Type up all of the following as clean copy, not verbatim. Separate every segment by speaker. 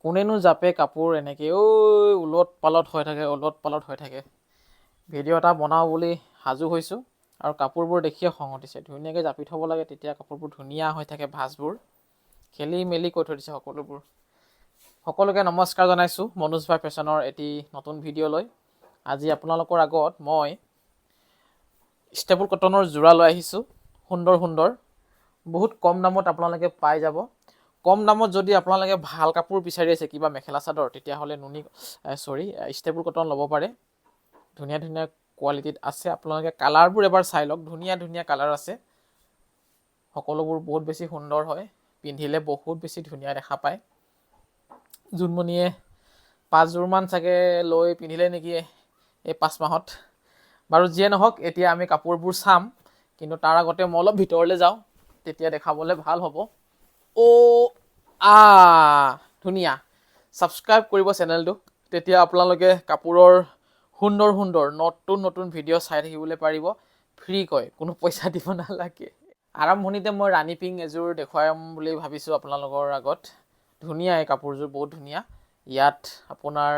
Speaker 1: কোনেনো জাপে কাপোৰ এনেকৈ ওলট পালট হৈ থাকে ভিডিঅ' এটা বনাওঁ বুলি সাজু হৈছোঁ আৰু কাপোৰবোৰ দেখিয়ে খং উঠিছে। ধুনীয়াকৈ জাপি থ'ব লাগে, তেতিয়া কাপোৰবোৰ ধুনীয়া হৈ থাকে। ভাঁজবোৰ খেলি মেলি কৈ থৈ দিছে সকলোবোৰ। সকলোকে নমস্কাৰ জনাইছোঁ মনোজ ভাই ফেশ্বনৰ এটি নতুন ভিডিঅ'লৈ। আজি আপোনালোকৰ আগত মই ষ্টেপুল কটনৰ যোৰা লৈ আহিছোঁ। সুন্দৰ বহুত কম দামত আপোনালোকে পাই যাব। কম দামত যদি আপোনালোকে ভাল কাপোৰ বিচাৰি আছে, কিবা মেখেলা চাদৰ, তেতিয়াহ'লে ষ্টেপুল কটন ল'ব পাৰে। ধুনীয়া কোৱালিটিত আছে। আপোনালোকে কালাৰবোৰ এবাৰ চাই লওক, ধুনীয়া কালাৰ আছে। সকলোবোৰ বহুত বেছি সুন্দৰ হয়, পিন্ধিলে বহুত বেছি ধুনীয়া দেখা পায়। জোনমণিয়ে 5 যোৰমান চাগে লৈ পিন্ধিলে নেকি এই 5 মাহত। বাৰু যিয়ে নহওক, এতিয়া আমি কাপোৰবোৰ চাম, কিন্তু তাৰ আগতে মই অলপ ভিতৰলৈ যাওঁ, তেতিয়া দেখাবলৈ ভাল হ'ব। ধুনীয়া। ছাবস্ক্ৰাইব কৰিব চেনেলটো, তেতিয়া আপোনালোকে কাপোৰৰ সুন্দৰ নতুন ভিডিঅ' চাই থাকিবলৈ পাৰিব ফ্ৰীকৈ, কোনো পইচা দিব নালাগে। আৰম্ভণিতে মই ৰাণী পিংক এযোৰ দেখুৱাম বুলি ভাবিছোঁ আপোনালোকৰ আগত। ধুনীয়া এই কাপোৰযোৰ, বহুত ধুনীয়া। ইয়াত আপোনাৰ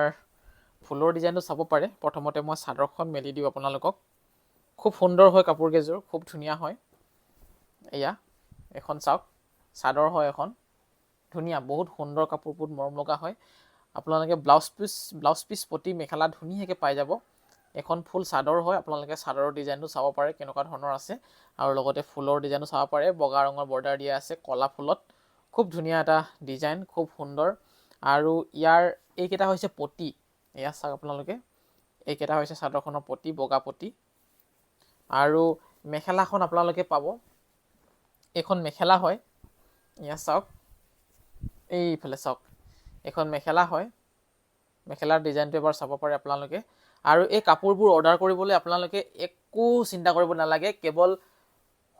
Speaker 1: ফুলৰ ডিজাইনটো চাব পাৰে। প্ৰথমতে মই চাদৰখন মেলি দিওঁ আপোনালোকক। খুব সুন্দৰ হয় কাপোৰকেইযোৰ, খুব ধুনীয়া হয়। এয়া এখন চাওক, চাদৰ হয় এখন। ধুনীয়া, বহুত সুন্দৰ কাপোৰ, বহুত মৰম লগা হয়। আপোনালোকে ব্লাউজ পিচ প্ৰতি মেখেলা ধুনীয়াকৈ পাই যাব। এখন ফুল চাদৰ হয়, আপোনালোকে চাদৰৰ ডিজাইনটো চাব পাৰে কেনেকুৱা ধৰণৰ আছে, আৰু লগতে ফুলৰ ডিজাইনটো চাব পাৰে। বগা ৰঙৰ বৰ্ডাৰ দিয়া আছে কলা ফুলত, খুব ধুনীয়া এটা ডিজাইন, খুব সুন্দৰ। আৰু ইয়াৰ এইকেইটা হৈছে পতি। এয়া চাওক আপোনালোকে, এইকেইটা হৈছে চাদৰখনৰ পতি, বগা পতি। আৰু মেখেলাখন আপোনালোকে পাব, এইখন মেখেলা হয়। এয়া চাওক, এইফালে চাওক, এইখন মেখেলা হয়। মেখেলাৰ ডিজাইনটো এবাৰ চাব পাৰে আপোনালোকে। আৰু এই কাপোৰবোৰ অৰ্ডাৰ কৰিবলৈ আপোনালোকে একো চিন্তা কৰিব নালাগে, কেৱল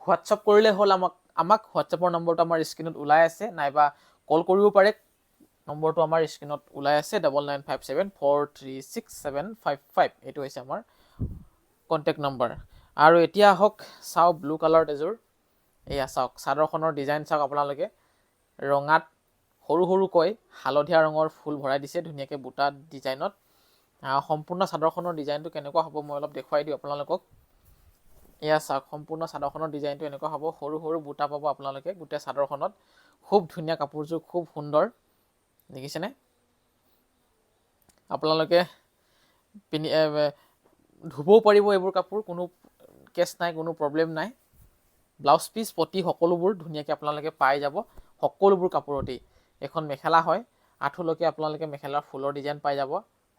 Speaker 1: হোৱাটছআপ কৰিলে হ'ল আমাক হোৱাটছআপৰ নম্বৰটো আমাৰ স্ক্ৰীণত ওলাই আছে, নাইবা কল কৰিব পাৰে। নম্বৰটো আমাৰ স্ক্ৰীণত ওলাই আছে, 9957436755। এইটো হৈছে আমাৰ কণ্টেক্ট নম্বৰ। আৰু এতিয়া আহক চাওক ব্লু কালাৰত এযোৰ। এয়া চাওক, চাদৰখনৰ ডিজাইন চাওক আপোনালোকে। ৰঙাত সৰুকৈ হালধীয়া ৰঙৰ ফুল ভৰাই দিছে ধুনীয়াকৈ বুটা ডিজাইনত। সম্পূৰ্ণ চাদৰখনৰ ডিজাইনটো কেনেকুৱা হ'ব মই অলপ দেখুৱাই দিওঁ আপোনালোকক। এয়া চাওক, সম্পূৰ্ণ চাদৰখনৰ ডিজাইনটো এনেকুৱা হ'ব। সৰু বুটা পাব আপোনালোকে গোটেই চাদৰখনত। খুব ধুনীয়া কাপোৰযোৰ, খুব সুন্দৰ, দেখিছেনে? আপোনালোকে ধুবও পাৰিব এইবোৰ কাপোৰ, কোনো কেছ নাই, কোনো প্ৰব্লেম নাই। ব্লাউজ পিচ পতি সকলোবোৰ ধুনীয়াকৈ আপোনালোকে পাই যাব সকলোবোৰ কাপোৰতেই। এখন মেখেলা হয়, আঁঠুলৈকে আপোনালোকে মেখেলাৰ ফুলৰ ডিজাইন পাই যাব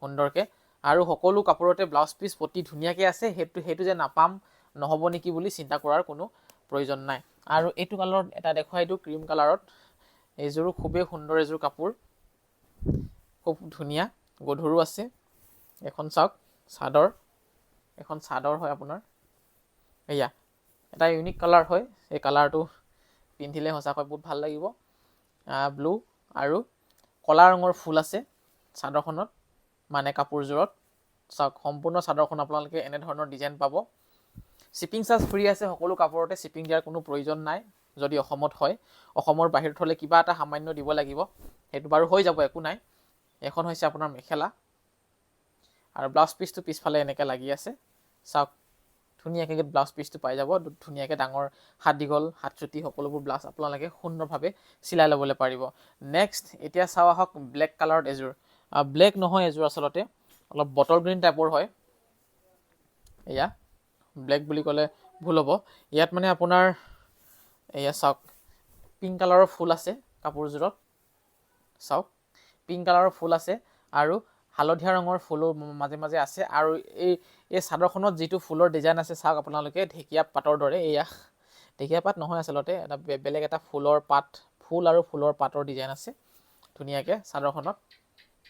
Speaker 1: সুন্দৰকৈ। আৰু সকলো কাপোৰতে ব্লাউজ পিচ পতি ধুনীয়াকৈ আছে। সেইটো যে নাপাম, নহ'ব নেকি বুলি চিন্তা কৰাৰ কোনো প্ৰয়োজন নাই। আৰু এইটো কালাৰত এটা দেখুৱাই দিওঁ, ক্ৰীম কালাৰত। এইযোৰো খুবেই সুন্দৰ এযোৰ কাপোৰ, খুব ধুনীয়া, গধুৰো আছে। এখন চাওক চাদৰ, এখন চাদৰ হয় আপোনাৰ। এয়া এটা ইউনিক কালাৰ হয়, এই কালাৰটো পিন্ধিলে সঁচাকৈ বহুত ভাল লাগিব। ব্লু আৰু কলা ৰঙৰ ফুল আছে চাদৰখনত, মানে কাপোৰযোৰত। চাওক, সম্পূৰ্ণ চাদৰখন আপোনালোকে এনেধৰণৰ ডিজাইন পাব। শ্বিপিং চাৰ্জ ফ্ৰী আছে সকলো কাপোৰতে, শ্বিপিং দিয়াৰ কোনো প্ৰয়োজন নাই যদি অসমত হয়। অসমৰ বাহিৰত হ'লে কিবা এটা সামান্য দিব লাগিব, সেইটো বাৰু হৈ যাব, একো নাই। এখন হৈছে আপোনাৰ মেখেলা, আৰু ব্লাউজ পিচটো পিছফালে এনেকৈ লাগি আছে। চাওক, ধুনীয়াকৈ ব্লাউজ পিচটো পাই যাব। ধুনীয়াকৈ ডাঙৰ হাত দীঘল, হাত চুটি সকলোবোৰ ব্লাউজ আপোনালোকে সুন্দৰভাৱে চিলাই ল'বলৈ পাৰিব। নেক্সট এতিয়া চাওঁ আহক ব্লেক কালাৰত এযোৰ। ব্লেক নহয় এযোৰ, আচলতে অলপ বটল গ্ৰীণ টাইপৰ হয়। এয়া ব্লেক বুলি ক'লে ভুল হ'ব। ইয়াত মানে আপোনাৰ এয়া চাওক, পিংক কালাৰৰ ফুল আছে কাপোৰযোৰত। চাওক, পিংক কালাৰৰ ফুল আছে আৰু হালধীয়া ৰঙৰ ফুলো মাজে আছে। আৰু এই চাদৰখনত যিটো ফুলৰ ডিজাইন আছে চাওক আপোনালোকে, ঢেকীয়া পাতৰ দৰে। এয়া ঢেকীয়া পাত নহয় আচলতে, এটা বেলেগ এটা ফুল আৰু ফুলৰ পাতৰ ডিজাইন আছে ধুনীয়াকৈ চাদৰখনত।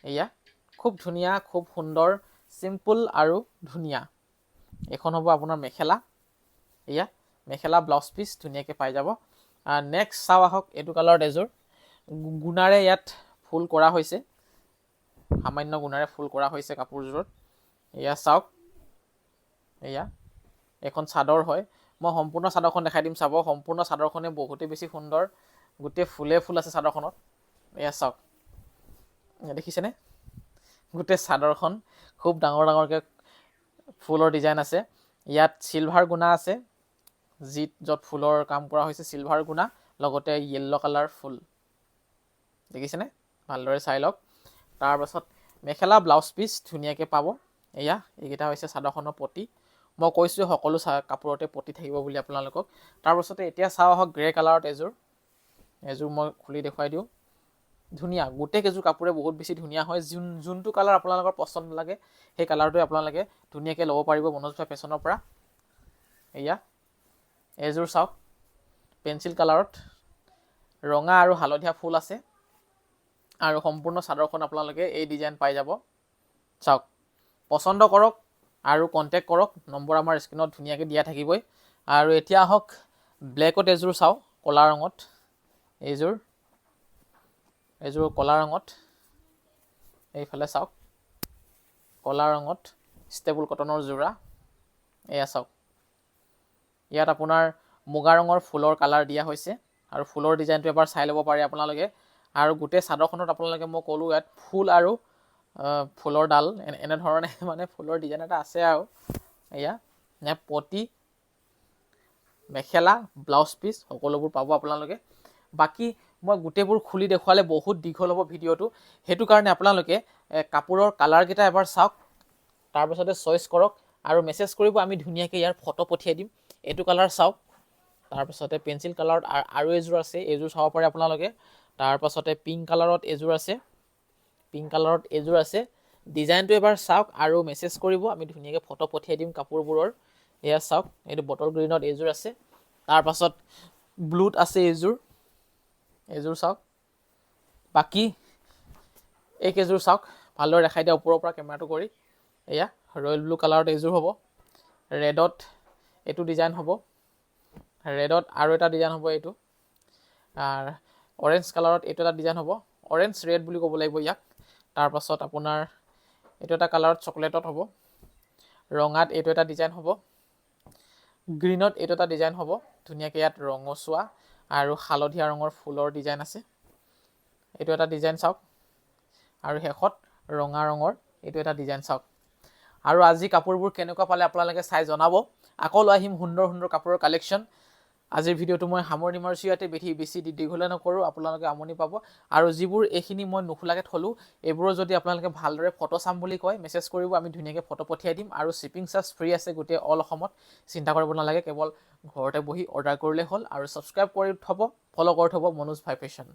Speaker 1: এয়া খুব ধুনীয়া, খুব সুন্দৰ, চিম্পুল আৰু ধুনীয়া। এখন হ'ব আপোনাৰ মেখেলা। এয়া মেখেলা, ব্লাউজ পিচ ধুনীয়াকৈ পাই যাব। নেক্সট চাওঁ আহক, এইটো কালাৰত এযোৰ। গুণাৰে ইয়াত ফুল কৰা হৈছে, সামান্য গুণাৰে ফুল কৰা হৈছে কাপোৰযোৰত। এয়া চাওক, এয়া এখন চাদৰ হয়। মই সম্পূৰ্ণ চাদৰখন দেখাই দিম, চাব। সম্পূৰ্ণ চাদৰখনে বহুতেই বেছি সুন্দৰ, গোটেই ফুল আছে চাদৰখনত। এয়া চাওক, দেখিছেনে গোটেই চাদৰখন খুব ডাঙৰ ডাঙৰকৈ ফুলৰ ডিজাইন আছে ইয়াত চিলভাৰ গুণা আছে য'ত ফুলৰ কাম কৰা হৈছে চিলভাৰ গুণা লগতে য়েল্লো কালাৰ ফুল দেখিছেনে ভালদৰে চাই লওক তাৰপাছত মেখেলা ব্লাউজ পিচ ধুনীয়াকৈ পাব এয়া এইকেইটা হৈছে চাদৰখনৰ পটি মই কৈছোঁ সকলো কাপোৰতে পটি থাকিব বুলি আপোনালোকক তাৰপাছতে এতিয়া চাওঁ আহক গ্ৰে কালাৰত এযোৰ মই খুলি দেখুৱাই দিওঁ ধুনীয়া গোটেই কেইযোৰ কাপোৰে বহুত বেছি ধুনীয়া হয় যোনটো কালাৰ আপোনালোকৰ পচন্দ লাগে সেই কালাৰটোৱে আপোনালোকে ধুনীয়াকৈ ল'ব পাৰিব মনোজ ভাই ফেশ্বনৰ পৰা এয়া এযোৰ চাওক পেঞ্চিল কালাৰত ৰঙা আৰু হালধীয়া ফুল আছে আৰু সম্পূৰ্ণ চাদৰখন আপোনালোকে এই ডিজাইন পাই যাব চাওক পচন্দ কৰক আৰু কণ্টেক্ট কৰক নম্বৰ আমাৰ স্ক্ৰীনত ধুনীয়াকৈ দিয়া থাকিবই আৰু এতিয়া আহক ব্লেকত এযোৰ চাওঁ ক'লা ৰঙত এইযোৰ ক'লা ৰঙত এইফালে চাওক ক'লা ৰঙত ষ্টেবল কটনৰ যোৰা এয়া চাওক ইয়াত আপোনাৰ মুগা ৰঙৰ ফুলৰ কালাৰ দিয়া হৈছে আৰু ফুলৰ ডিজাইনটো এবাৰ চাই ল'ব পাৰে আপোনালোকে আৰু গোটেই চাদৰখনত আপোনালোকে মই ক'লোঁ ইয়াত ফুল আৰু ফুলৰ ডাল এনেধৰণে মানে ফুলৰ ডিজাইন এটা আছে আৰু এয়া পটি মেখেলা ব্লাউজ পিচ সকলোবোৰ পাব আপোনালোকে বাকী মই গোটেইবোৰ খুলি দেখুৱালে বহুত দীঘল হ'ব ভিডিঅ'টো সেইটো কাৰণে আপোনালোকে কাপোৰৰ কালাৰকেইটা এবাৰ চাওক তাৰপাছতে চইচ কৰক আৰু মেছেজ কৰিব আমি ধুনীয়াকৈ ইয়াৰ ফটো পঠিয়াই দিম এইটো কালাৰ চাওক তাৰপাছতে পেঞ্চিল কালাৰত আৰু এযোৰ আছে এইযোৰ চাব পাৰে আপোনালোকে তাৰপাছতে পিংক কালাৰত এযোৰ আছে ডিজাইনটো এবাৰ চাওক আৰু মেছেজ কৰিব আমি ধুনীয়াকৈ ফটো পঠিয়াই দিম কাপোৰবোৰৰ এয়া চাওক এইটো বটল গ্ৰীণত এযোৰ আছে তাৰপাছত ব্লুত আছে এযোৰ চাওক বাকী এইকেইযোৰ চাওক ভালদৰে দেখাই দিয়া ওপৰৰ পৰা কেমেৰাটো কৰি এয়া ৰয়েল ব্লু কালাৰত এযোৰ হ'ব ৰেডত এইটো ডিজাইন হ'ব ৰেডত আৰু এটা ডিজাইন হ'ব এইটো অৰেঞ্জ কালাৰত এইটো এটা ডিজাইন হ'ব অৰেঞ্জ ৰেড বুলি ক'ব লাগিব ইয়াক তাৰপাছত আপোনাৰ এইটো এটা কালাৰত চকলেটত হ'ব ৰঙাত এইটো এটা ডিজাইন হ'ব গ্ৰীণত এইটো এটা ডিজাইন হ'ব ধুনীয়াকৈ ইয়াত ৰঙচুৱা আৰু হালধীয়া ৰঙৰ ফুলৰ ডিজাইন আছে এইটো এটা ডিজাইন চাওক আৰু শেষত ৰঙা ৰঙৰ এইটো এটা ডিজাইন চাওক আৰু আজি কাপোৰবোৰ কেনেকুৱা পালে আপোনালোকে চাই জনাব আকৌ লৈ আহিম সুন্দৰ সুন্দৰ কাপোৰৰ কালেকশ্যন আজিৰ ভিডিঅ'টো মই সামৰণি মাৰিছোঁ ইয়াতে বেছি দীঘলীয়া নকৰোঁ আপোনালোকে আমনি পাব আৰু যিবোৰ এইখিনি মই নুখোলাকৈ থলোঁ এইবোৰৰ যদি আপোনালোকে ভালদৰে ফটো চাম বুলি কয় মেছেজ কৰিব আমি ধুনীয়াকৈ ফটো পঠিয়াই দিম আৰু শ্বিপিং চাৰ্জ ফ্ৰী আছে গোটেই অল অসমত চিন্তা কৰিব নালাগে কেৱল ঘৰতে বহি অৰ্ডাৰ কৰিলে হ'ল আৰু ছাবস্ক্ৰাইব কৰি থ'ব ফ'ল' কৰি থ'ব মনোজ ভাই ফেশ্বন